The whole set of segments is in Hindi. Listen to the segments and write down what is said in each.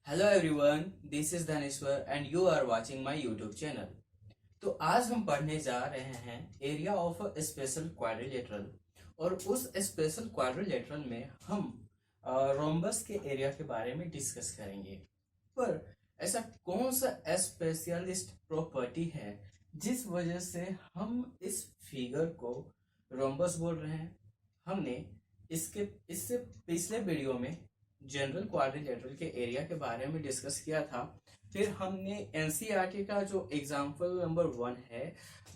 Hello everyone, this is Dhaneshwar and you are watching my YouTube channel. तो आज हम पढ़ने जा रहे हैं एरिया ऑफ स्पेशल क्वाड्रिलेटरल। और उस स्पेशल क्वाड्रिलेटरल में हम रोम्बस के एरिया के बारे में डिस्कस करेंगे। पर ऐसा कौन सा स्पेशलिस्ट प्रॉपर्टी है जिस वजह से हम इस फिगर को रोम्बस बोल रहे हैं। हमने इससे पिछले वीडियो में जनरल क्वाड्रिलेटरल के एरिया के बारे में डिस्कस किया था। फिर हमने एनसीईआरटी का जो एग्जाम्पल नंबर 1 है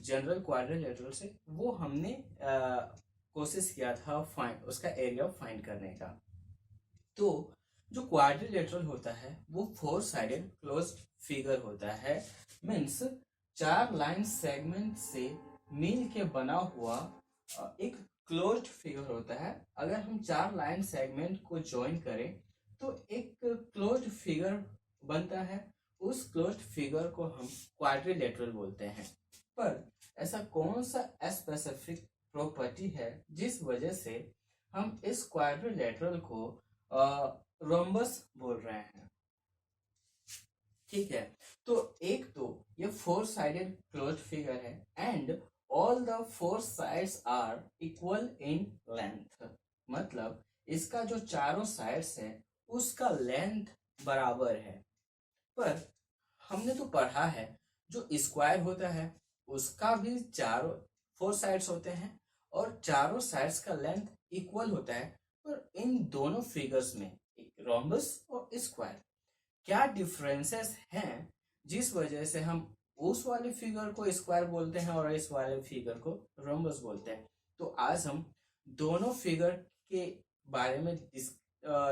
जनरल क्वाड्रिलेटरल से, वो हमने कोशिश किया था उसका एरिया फाइंड करने का। तो जो क्वाड्रिलेटरल होता है वो 4 साइडेड क्लोज्ड फिगर होता है। मीन्स 4 लाइन सेगमेंट से मिल के बना हुआ एक क्लोज्ड फिगर होता है। अगर हम 4 लाइन सेगमेंट को ज्वाइन करें तो एक क्लोज्ड फिगर बनता है। उस क्लोज्ड फिगर को हम क्वाड्रिलेटरल बोलते हैं। पर ऐसा कौन सा स्पेसिफिक प्रॉपर्टी है जिस वजह से हम इस क्वाड्रिलेटरल को रोम्बस बोल रहे हैं। ठीक है, तो एक तो ये 4 साइडेड क्लोज्ड फिगर है and all the 4 sides are equal in length. मतलब इसका जो चारों साइड्स है उसका लेंथ बराबर है। पर हमने तो पढ़ा है जो स्क्वायर होता है उसका भी चारों 4 साइड्स होते हैं और चारों साइड्स का लेंथ इक्वल होता है। पर इन दोनों फिगर्स में रोम्बस और स्क्वायर क्या डिफरेंसेस हैं जिस वजह से हम उस वाले फिगर को स्क्वायर बोलते हैं और इस वाले फिगर को रोम्बस बोलते हैं। तो आज हम दोनों फिगर के बारे में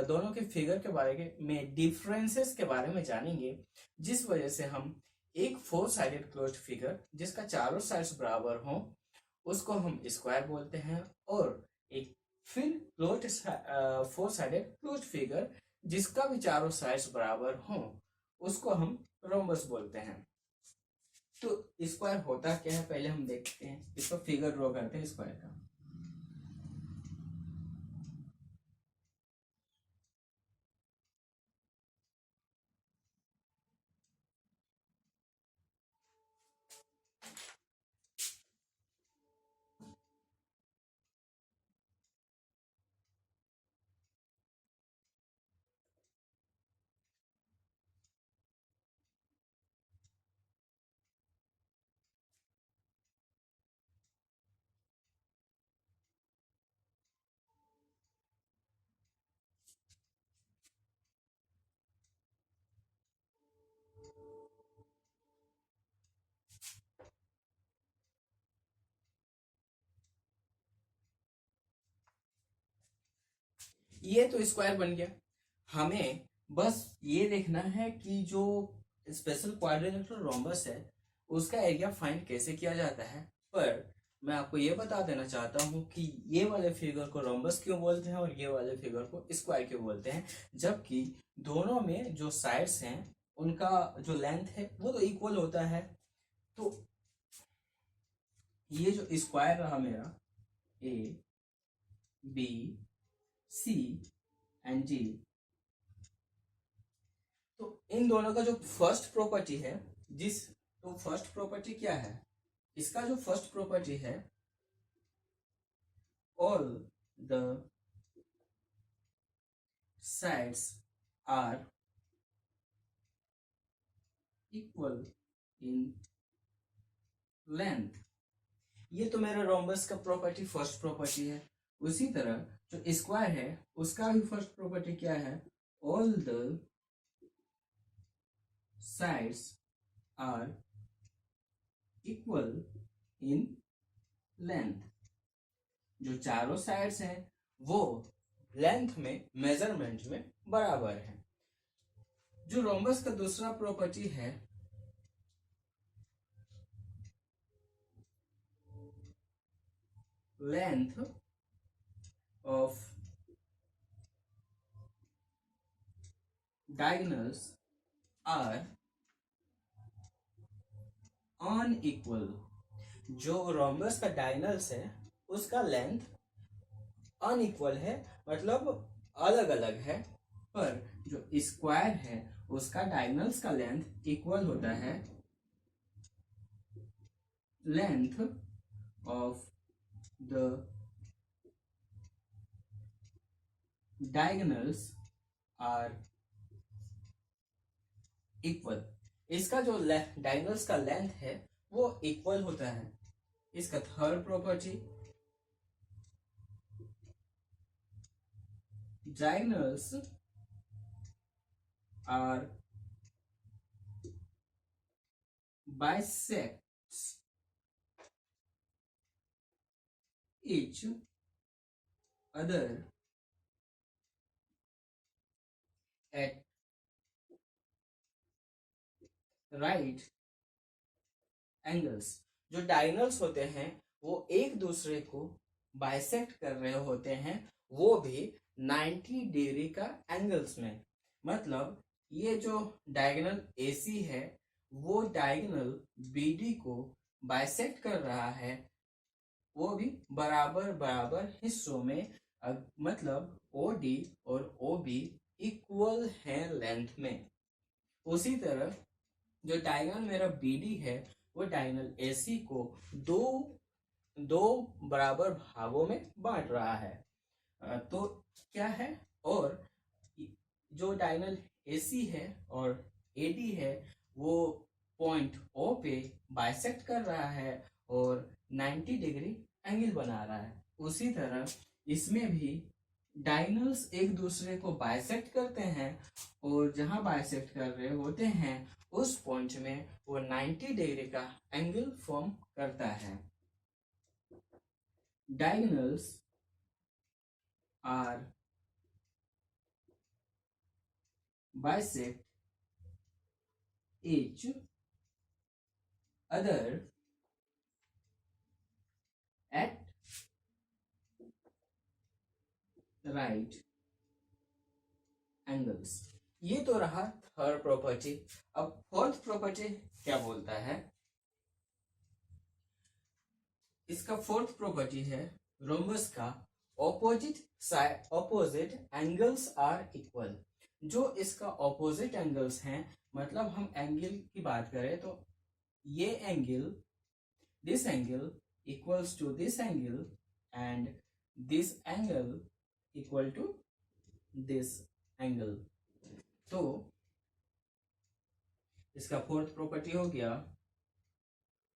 दोनों के फिगर के बारे में डिफरेंसेस के बारे में जानेंगे, जिस वजह से हम एक 4 साइडेड क्लोज्ड फिगर जिसका चारों साइड्स बराबर हों उसको हम स्क्वायर बोलते हैं, और एक फिर क्लोज्ड 4 साइडेड क्लोज्ड फिगर जिसका भी चारों साइड्स बराबर हों उसको हम रोम्बस बोलते हैं। तो स्क्वायर होता क्या है पहले हम देखते हैं, इसका फिगर ड्रॉ करते हैं स्क्वायर का। ये तो स्क्वायर बन गया। हमें बस ये देखना है कि जो स्पेशल क्वाड्रिलेटरल रोम्बस है उसका एरिया फाइंड कैसे किया जाता है। पर मैं आपको ये बता देना चाहता हूँ कि ये वाले फिगर को रोम्बस क्यों बोलते हैं और ये वाले फिगर को स्क्वायर क्यों बोलते हैं, जबकि दोनों में जो साइड्स हैं उनका जो लेंथ है वो तो इक्वल होता है। तो ये जो स्क्वायर रहा मेरा ए बी सी एंड जी, तो इन दोनों का जो फर्स्ट प्रॉपर्टी है तो फर्स्ट प्रॉपर्टी क्या है, इसका जो फर्स्ट प्रॉपर्टी है all the sides are equal in length. ये तो मेरा रोम्बस का प्रॉपर्टी फर्स्ट प्रॉपर्टी है। उसी तरह जो स्क्वायर है उसका भी फर्स्ट प्रॉपर्टी क्या है, all the sides are equal in length. जो चारों साइड्स हैं वो लेंथ में मेजरमेंट में बराबर है। जो रोम्बस का दूसरा प्रॉपर्टी है length of diagonals are unequal. जो रोम्बस का डायगोनल्स है उसका लेंथ अनइक्वल है, मतलब अलग अलग है। पर जो स्क्वायर है उसका डायगोनल्स का लेंथ इक्वल होता है length of the diagonals are equal. इसका जो डायगोनल्स का लेंथ है वो इक्वल होता है। इसका third property, diagonals are bisects each other at right angles। जो डायगोनल्स होते हैं वो एक दूसरे को बाइसेक्ट कर रहे होते हैं, वो भी 90 डिग्री का एंगल्स में। मतलब ये जो डायगोनल AC है वो डायगोनल BD को बाइसेक्ट कर रहा है, वो भी बराबर बराबर हिस्सों में। मतलब OD और OB इक्वल है लेंथ में। उसी तरह जो डायगोनल मेरा BD है वो डायगोनल AC को दो बराबर भागों में बांट रहा है। तो क्या है, और जो डायगोनल AC है और AD है वो पॉइंट O पे बाइसेक्ट कर रहा है और 90 डिग्री एंगल बना रहा है। उसी तरह इसमें भी डायगोनल्स एक दूसरे को बाइसेक्ट करते हैं और जहां बाइसेक्ट कर रहे होते हैं उस पॉइंट में वो 90 डिग्री का एंगल फॉर्म करता है। Diagonals are bisect each other at right angles। ये तो रहा थर्ड प्रॉपर्टी। अब फोर्थ प्रॉपर्टी क्या बोलता है? इसका फोर्थ प्रॉपर्टी है रोम्बस का ऑपोजिट एंगल्स आर इक्वल। जो इसका ऑपोजिट एंगल्स हैं, मतलब हम एंगल की बात करें तो ये angle, this angle equals to this angle and this angle equal to this angle. तो इसका फोर्थ प्रॉपर्टी हो गया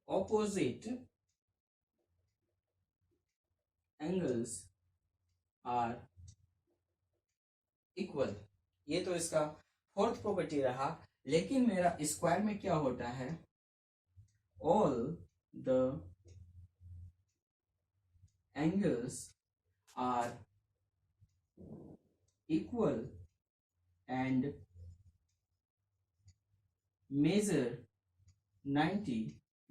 ऑपोजिट एंगल्स आर इक्वल। ये तो इसका फोर्थ प्रॉपर्टी रहा। लेकिन मेरा स्क्वायर में क्या होता है? All the angles are equal and measure 90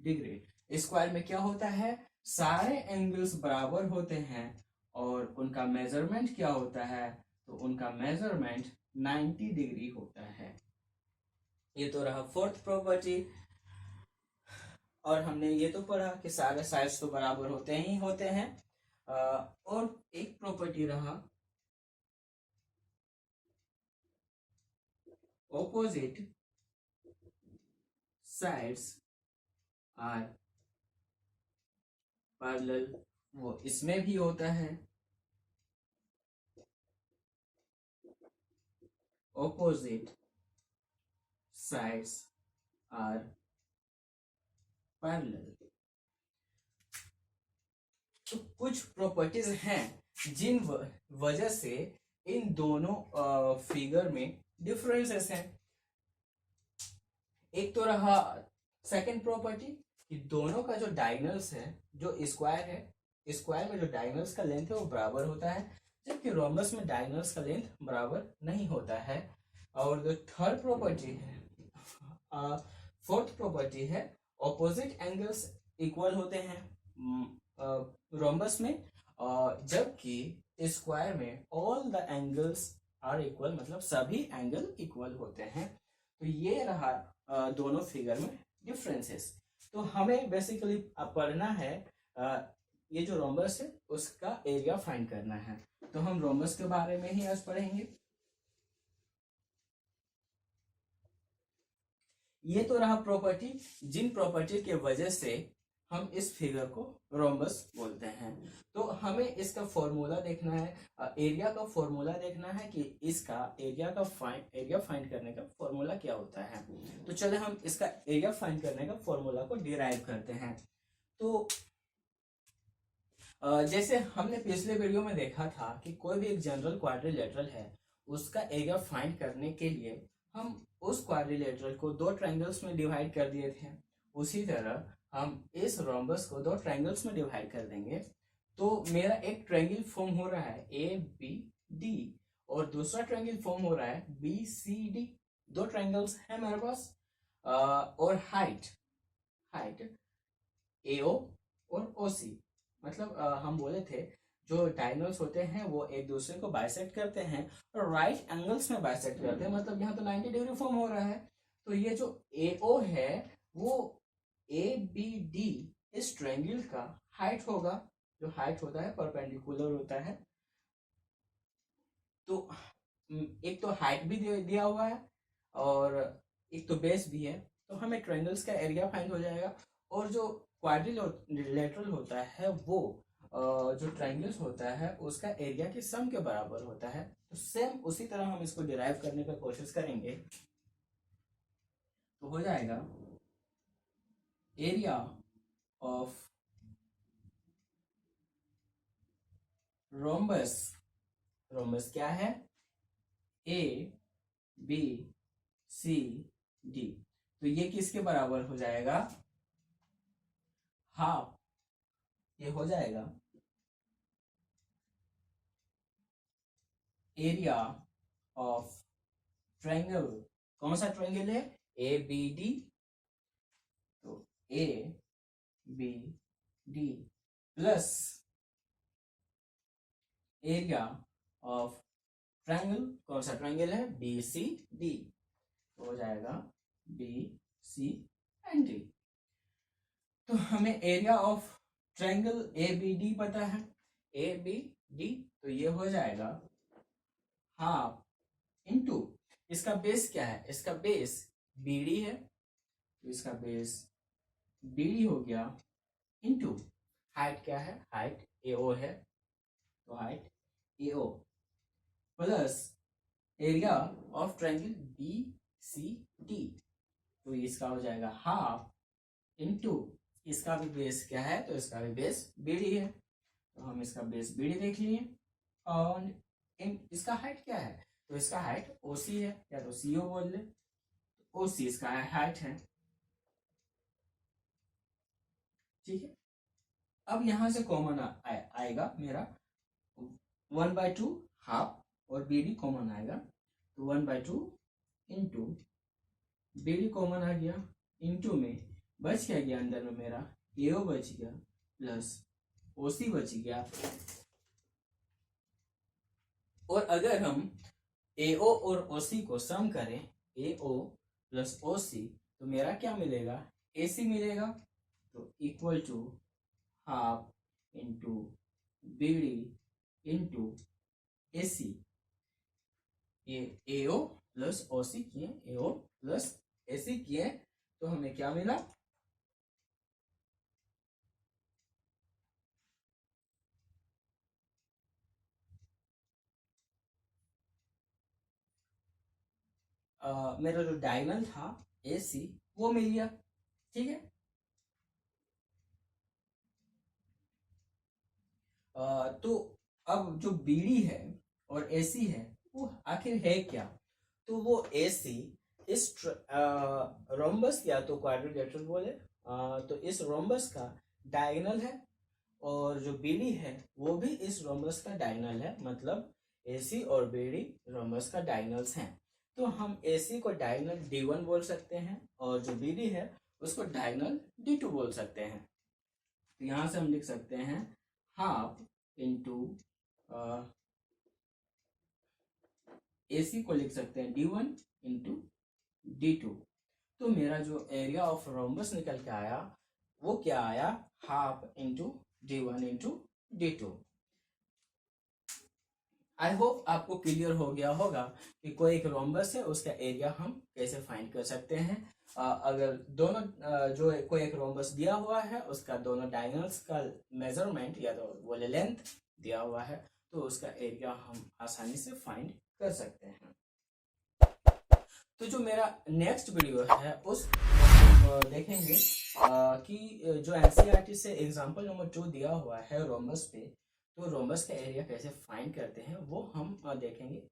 degree. Square में क्या होता है? सारे एंगल्स बराबर होते हैं और उनका मेजरमेंट क्या होता है? तो उनका मेजरमेंट 90 डिग्री होता है। ये तो रहा फोर्थ प्रॉपर्टी। और हमने ये तो पढ़ा कि सारे साइड्स तो बराबर होते ही होते हैं। और एक प्रॉपर्टी रहा ऑपोजिट साइड्स आर पैरेलल। वो इसमें भी होता है ऑपोजिट साइड्स आर पैरेलल। तो कुछ प्रॉपर्टीज हैं जिन वजह से इन दोनों फिगर में डिफरेंसेस हैं। एक तो रहा सेकंड प्रॉपर्टी कि दोनों का जो डायगोनल्स है, जो स्क्वायर है, स्क्वायर में जो डायगोनल्स का लेंथ है वो बराबर होता है, जबकि रोम्बस में डायगोनल्स का लेंथ बराबर नहीं होता है। और जो थर्ड प्रॉपर्टी है, फोर्थ प्रॉपर्टी है ऑपोजिट एंगल्स इक्वल होते हैं रोम्बस में, जबकि स्क्वायर में all the angles are equal, मतलब सभी एंगल इक्वल होते हैं। तो ये रहा दोनों फिगर में डिफरेंसेस। तो हमें बेसिकली पढ़ना है ये जो रोम्बस है उसका एरिया फाइंड करना है। तो हम रोम्बस के बारे में ही आज पढ़ेंगे। ये तो रहा प्रॉपर्टी, जिन प्रॉपर्टी के वजह से हम इस फिगर को रोम्बस बोलते हैं। तो हमें इसका फॉर्मूला देखना है, एरिया का फॉर्मूला देखना है कि इसका एरिया फाइंड करने का फॉर्मूला क्या होता है। तो चले हम इसका एरिया फाइंड करने का फॉर्मूला को डिराइव करते हैं। तो जैसे हमने पिछले वीडियो में देखा था कि कोई भी एक जनरल क्वाड्रिलेटरल है, उसका एरिया फाइंड करने के लिए हम उस क्वाड्रिलेटरल को दो ट्रायंगल्स में डिवाइड कर दिए थे। उसी तरह हम इस रोम्बस को दो ट्रायंगल्स में डिवाइड कर देंगे। तो मेरा एक ट्रायंगल फॉर्म हो रहा है ए बी डी और दूसरा ट्रायंगल फॉर्म हो रहा है बी सी डी। दो ट्रायंगल्स है मेरे पास। और हाइट एओ और ओसी, मतलब हम बोले थे जो डायगोनल्स होते हैं वो एक दूसरे को बाइसेक्ट करते हैं और राइट एंगल्स में बाइसेक्ट करते हैं, मतलब यहाँ तो 90 डिग्री फॉर्म हो रहा है। तो ये जो एओ है वो ए बी डी इस ट्रायंगल का हाइट होगा, जो हाइट होता है परपेंडिकुलर होता है। तो एक तो हाइट भी दिया हुआ है और एक तो बेस भी है, तो हमें ट्रायंगल्स का एरिया फाइंड हो जाएगा। और जो क्वाड्रिलेटरल होता है वो जो ट्रायंगल्स होता है उसका एरिया के सम के बराबर होता है। तो सेम उसी तरह हम इसको डिराइव करने का कोशिश करेंगे। तो हो जाएगा एरिया ऑफ रोम्बस, रोम्बस क्या है, ए बी सी डी। तो ये किसके बराबर हो जाएगा, हाफ। ये हो जाएगा एरिया ऑफ ट्रायंगल, कौन सा ट्रायंगल है, ए बी डी। तो A B D plus area of triangle, कौन सा ट्रायंगल है, बी सी डी। तो हो जाएगा बी सी एंड डी। तो हमें area of triangle A B D पता है, ए बी डी। तो ये हो जाएगा हाफ इनटू इसका बेस क्या है, इसका बेस बी डी है, तो इसका बेस बी डी हो गया इनटू हाइट क्या है, हाइट ए ओ है, तो height A O plus area of triangle B C D. तो इसका हो जाएगा हाफ इनटू इसका भी बेस क्या है, तो इसका भी बेस बीडी है, तो हम इसका बेस बीडी देख लिए। और इसका हाइट क्या है, तो इसका हाइट ओसी है, या तो सीओ बोल ले, ओसी इसका हाइट है। ठीक है, अब यहां से कॉमन आएगा मेरा 1/2 हाफ और बीडी कॉमन आएगा, तो 1/2 इंटू बीडी कॉमन आ गया, इंटू में बच क्या गया अंदर में मेरा एओ बच गया प्लस ओसी बच गया। और अगर हम एओ और ओसी को सम करें, एओ प्लस ओसी, तो मेरा क्या मिलेगा, एसी मिलेगा। तो equal to half into BD into AC. ये एओ प्लस ओसी किए, एओ प्लस एसी किए, तो हमें क्या मिला, मेरा जो डायगोनल था एसी वो मिल गया। ठीक है, तो अब जो बीडी है और एसी है वो आखिर है क्या, तो वो एसी इस रोम्बस या तो क्वाड्रिलेटरल बोले, तो इस रोम्बस का डायगोनल है, और जो बीडी है वो भी इस रोम्बस का डायगोनल है, मतलब एसी और बीडी रोम्बस का डायगोनल्स हैं। तो हम एसी को डायगोनल D1 बोल सकते हैं और जो बीडी है उसको डायगोनल D2 बोल सकते हैं। तो यहाँ से हम लिख सकते हैं हाफ इंटू एसी को लिख सकते हैं D1 इंटू D2। तो मेरा जो एरिया ऑफ रोम्बस निकल के आया वो क्या आया, half into D1 into D2। I hope आपको क्लियर हो गया होगा कि कोई एक रोम्बस है उसका एरिया हम कैसे फाइंड कर सकते हैं। अगर दोनों जो कोई एक रोम्बस दिया हुआ है उसका दोनों डायगोनल्स का मेजरमेंट या तो वो लेंथ दिया हुआ है तो उसका एरिया हम आसानी से फाइंड कर सकते हैं। तो जो मेरा नेक्स्ट वीडियो है उस देखेंगे कि जो एनसीईआरटी से एग्जांपल नंबर 2 दिया हुआ है रोम्बस पे, तो रोम्बस का एरिया कैसे फाइंड करते हैं वो हम देखेंगे।